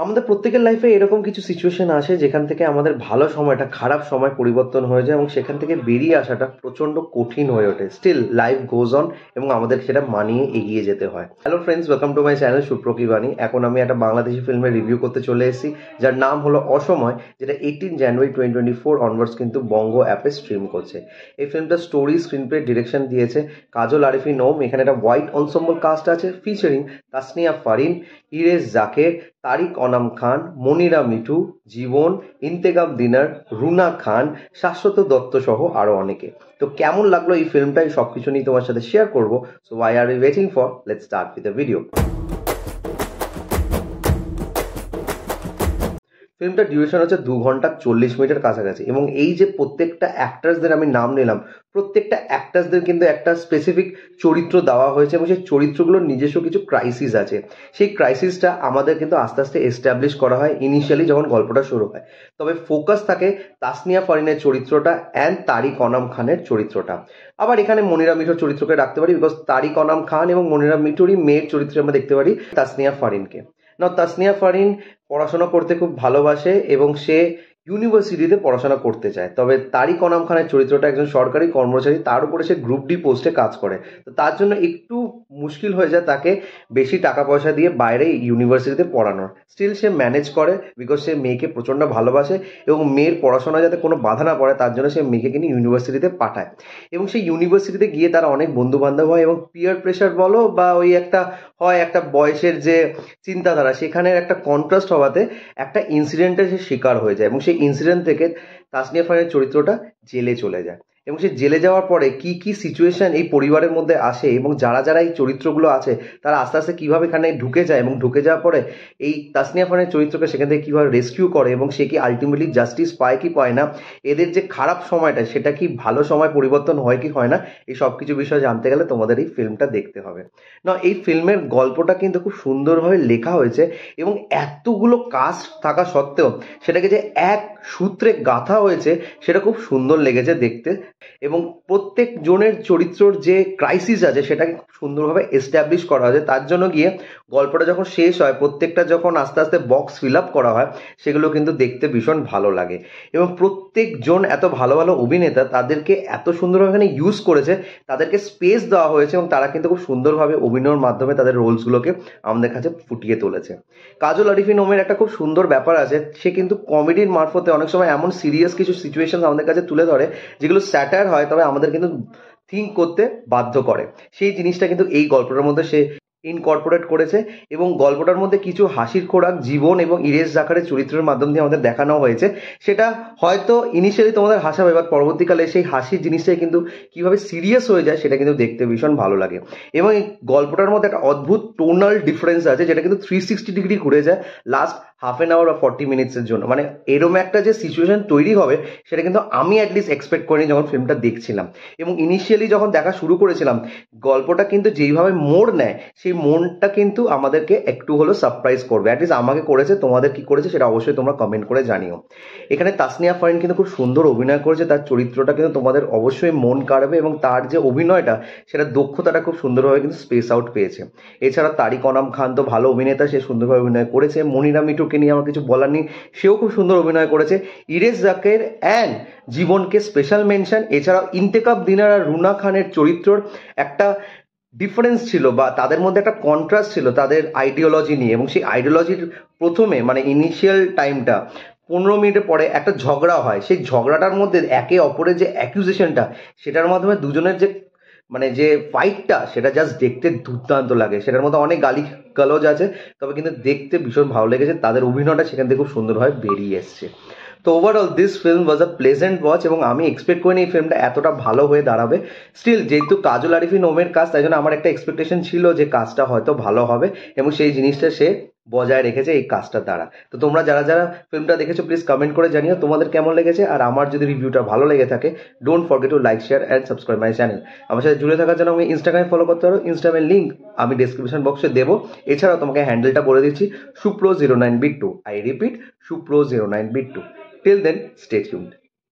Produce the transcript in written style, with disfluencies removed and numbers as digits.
আমাদের প্রত্যেকের লাইফে এরকম কিছু সিচুয়েশন আসে যেখান থেকে আমাদের ভালো সময়টা খারাপ সময় পরিবর্তন হয়ে যায় এবং সেখান থেকে বেরিয়ে আসাটা প্রচন্ড কঠিন হয়ে ওঠে। স্টিল লাইফ গোজ অন এবং আমাদের সেটা মানিয়ে এগিয়ে যেতে হয়। Hello friends, welcome to my channel সুপ্রকি বাণী। এখন আমি একটা বাংলাদেশি ফিল্মের রিভিউ করতে চলে এসেছি, যার নাম হলো অসময়, যেটা 18 জানুয়ারি 2024 অনওয়ার্ডস কিন্তু বঙ্গ অ্যাপে স্ট্রিম করছে। এই ফিল্মটা স্টোরি, স্ক্রিন প্লে, ডিরেকশন দিয়েছে কাজল আরিফিন ওম। এখানে একটা হোয়াইট অনসম্বল কাস্ট আছে ফিচারিং তাসনিয়া ফারিন, ইরেজ জাকের, তারিক অনাম খান, মনিরা মিঠু, জীবন, ইন্তেকাম দিনার, রুনা খান, শাশ্বত দত্ত সহ আরো অনেকে। তো কেমন লাগলো এই ফিল্মটা, এই সবকিছু নিয়ে তোমার সাথে শেয়ার করবো। So why are you waiting for, let's start with the video. ফিল্মটার ডিউরেশন হচ্ছে 2 ঘন্টা 40 মিনিটের কাছাকাছি এবং এই যে প্রত্যেকটা অ্যাক্টার্সদের আমি নাম নিলাম, প্রত্যেকটা অ্যাক্টার্সদের কিন্তু একটা স্পেসিফিক চরিত্র দেওয়া হয়েছে এবং সেই চরিত্রগুলোর নিজস্ব কিছু ক্রাইসিস আছে। সেই ক্রাইসিসটা আমাদের কিন্তু আস্তে আস্তে এস্টাবলিশ করা হয় ইনিশিয়ালি যখন গল্পটা শুরু হয়। তবে ফোকাস থাকে তাসনিয়া ফারিনের চরিত্রটা অ্যান্ড তারিক অনাম খানের চরিত্রটা। আবার এখানে মনিরা মিঠুর চরিত্রকে রাখতে পারি, বিকজ তারিক অনাম খান এবং মনিরা মিঠুরই মেয়ের চরিত্রে আমরা দেখতে পারি তাসনিয়া ফারিনকে। না, তাসনিয়া ফারিন পড়াশোনা করতে খুব ভালোবাসে এবং সে ইউনিভার্সিটিতে পড়াশোনা করতে চায়। তবে তারিক অনাম খানের চরিত্রটা একজন সরকারি কর্মচারী, তার উপরে সে গ্রুপ ডি পোস্টে কাজ করে। তো তার জন্য একটু মুশকিল হয়ে যায় তাকে বেশি টাকা পয়সা দিয়ে বাইরে ইউনিভার্সিটিতে পড়ানোর। স্টিল সে ম্যানেজ করে, বিকজ সে মেয়েকে প্রচণ্ড ভালোবাসে এবং মেয়ের পড়াশোনা যাতে কোনো বাধা না পড়ে তার জন্য সে মেয়েকে কিনে ইউনিভার্সিটিতে পাঠায়। এবং সেই ইউনিভার্সিটিতে গিয়ে তারা অনেক বন্ধু বান্ধব হয় এবং পিয়ার প্রেশার বলো বা ওই একটা হয় একটা বয়সের যে চিন্তাধারা, সেখানের একটা কন্ট্রাস্ট হওয়াতে একটা ইনসিডেন্টের সে শিকার হয়ে যায় এবং সেই ইনসিডেন্ট থেকে তাসনিয়া ফারিনের চরিত্রটা জেলে চলে যায়। এবং সে জেলে যাওয়ার পরে কি কি সিচুয়েশন এই পরিবারের মধ্যে আসে এবং যারা যারা এই চরিত্রগুলো আছে তারা আস্তে আস্তে কিভাবে এখানে ঢুকে যায় এবং ঢুকে যাওয়ার পরে এই তাসনিয়া ফারিনের চরিত্রকে সেখান থেকে কিভাবে রেস্কিউ করে এবং সে কি আলটিমেটলি জাস্টিস পায় কি পায় না, এদের যে খারাপ সময়টা সেটা কি ভালো সময় পরিবর্তন হয় কি হয় না, এই সব কিছু বিষয়ে জানতে গেলে তোমাদের এই ফিল্মটা দেখতে হবে। না, এই ফিল্মের গল্পটা কিন্তু খুব সুন্দরভাবে লেখা হয়েছে এবং এতগুলো কাস্ট থাকা সত্ত্বেও সেটাকে যে এক সূত্রে গাঁথা হয়েছে সেটা খুব সুন্দর লেগেছে দেখতে। এবং প্রত্যেক জনের চরিত্রর যে ক্রাইসিস আছে সেটাকে খুব সুন্দরভাবে এস্টাবলিশ করা হয়েছে। তার জন্য গিয়ে গল্পটা যখন শেষ হয়, প্রত্যেকটা যখন আস্তে আস্তে বক্স ফিল আপ করা হয়, সেগুলো কিন্তু দেখতে ভীষণ ভালো লাগে। এবং প্রত্যেকজন এত ভালো ভালো অভিনেতা, তাদেরকে এত সুন্দরভাবে এখানে ইউজ করেছে, তাদেরকে স্পেস দেওয়া হয়েছে এবং তারা কিন্তু খুব সুন্দরভাবে অভিনয়ের মাধ্যমে তাদের রোলসগুলোকে আমাদের কাছে ফুটিয়ে তুলেছে। কাজল আরিফিন ওমের একটা খুব সুন্দর ব্যাপার আছে, সে কিন্তু কমেডির মারফতে অনেক সময় এমন সিরিয়াস কিছু সিচুয়েশন আমাদের কাছে তুলে ধরে যেগুলো স্যাটায়ার হয়, তবে আমাদের কিন্তু থিঙ্ক করতে বাধ্য করে। সেই জিনিসটা কিন্তু এই গল্পটার মধ্যে সে ইনকর্পোরেট করেছে এবং গল্পটার মধ্যে কিছু হাসির খোরাক জীবন এবং ইরেজ জাকারের চরিত্রের মাধ্যম দিয়ে আমাদের দেখানো হয়েছে। সেটা হয়তো ইনিশিয়ালি তোমাদের হাসাবে, বাট পরবর্তীকালে সেই হাসির জিনিসটাই কিন্তু কিভাবে সিরিয়াস হয়ে যায় সেটা কিন্তু দেখতে ভীষণ ভালো লাগে। এবং এই গল্পটার মধ্যে একটা অদ্ভুত টোনাল ডিফারেন্স আছে যেটা কিন্তু 360 ডিগ্রি ঘুরে যায় লাস্ট হাফ অ্যান আওয়ার বা 40 মিনিটসের জন্য। মানে এরম একটা যে সিচুয়েশন তৈরি হবে সেটা কিন্তু আমি অ্যাটলিস্ট এক্সপেক্ট করিনি যখন ফিল্মটা দেখছিলাম। এবং ইনিশিয়ালি যখন দেখা শুরু করেছিলাম, গল্পটা কিন্তু যেইভাবে মোড় নেয় সেই মোড়টা কিন্তু আমাদেরকে একটু হলেও সারপ্রাইজ করবে, অ্যাটলিস্ট আমাকে করেছে। তোমাদের কি করেছে সেটা অবশ্যই তোমরা কমেন্ট করে জানিও। এখানে তাসনিয়া ফারিন কিন্তু খুব সুন্দর অভিনয় করেছে, তার চরিত্রটা কিন্তু তোমাদের অবশ্যই মন কাড়বে এবং তার যে অভিনয়টা সেটা দক্ষতাটা খুব সুন্দরভাবে কিন্তু স্পেস আউট পেয়েছে। এছাড়া তারিক অনাম খান তো ভালো অভিনেতা, সে সুন্দরভাবে অভিনয় করেছে। মনিরা মিঠুকে নিয়ে আমার কিছু বলার নেই, সেও খুব সুন্দর অভিনয় করেছে। ইরেজ জাকের অ্যান্ড জীবনকে স্পেশাল মেনশন। এছাড়াও ইন্তেকাব দিনার আর রুনা খানের চরিত্রর একটা ডিফারেন্স ছিল বা তাদের মধ্যে একটা কন্ট্রাস্ট ছিল তাদের আইডিওলজি নিয়ে, এবং সেই আইডিওলজির প্রথমে মানে ইনিশিয়াল টাইমটা 15 মিনিটের পরে একটা ঝগড়া হয়। সেই ঝগড়াটার মধ্যে একে অপরের যে অ্যাকিউজেশনটা, সেটার মাধ্যমে দুজনের যে মানে যে ফাইটটা, সেটা জাস্ট দেখতে দুর্দান্ত লাগে। সেটার মধ্যে অনেক গালি গালজ আছে, তবে কিন্তু দেখতে ভীষণ ভালো লেগেছে। তাদের অভিনয়টা সেখান থেকে খুব সুন্দরভাবে বেরিয়ে এসছে। তো overall this film was a pleasant watch এবং আমি এক্সপেক্ট করিনি এই ফিল্মটা এতটা ভালো হয়ে দাঁড়াবে। স্টিল যেহেতু কাজল আরিফিন ওমের কাজ, তাই জন্য আমার একটা এক্সপেকটেশন ছিল যে কাজটা হয়তো ভালো হবে এবং সেই জিনিসটা সে বজায় রেখেছে এই কাজটার দ্বারা। তো তোমরা যারা যারা ফিল্মটা দেখেছো প্লিজ কমেন্ট করে জানিও তোমাদের কেমন লেগেছে। আর আমার যদি রিভিউটা ভালো লেগে থাকে, don't forget to like, share and subscribe my channel. আমার সাথে জুড়ে থাকার জন্য আমি ইনস্টাগ্রামে ফলো করতে পারো, ইনস্টাগ্রামের লিঙ্ক আমি ডেসক্রিপশন বক্সে দেবো। এছাড়াও তোমাকে হ্যান্ডেলটা বলে দিচ্ছি, সুপ্রো09bit2। আই রিপিট, সুপ্রো09bit2। Till then, stay tuned.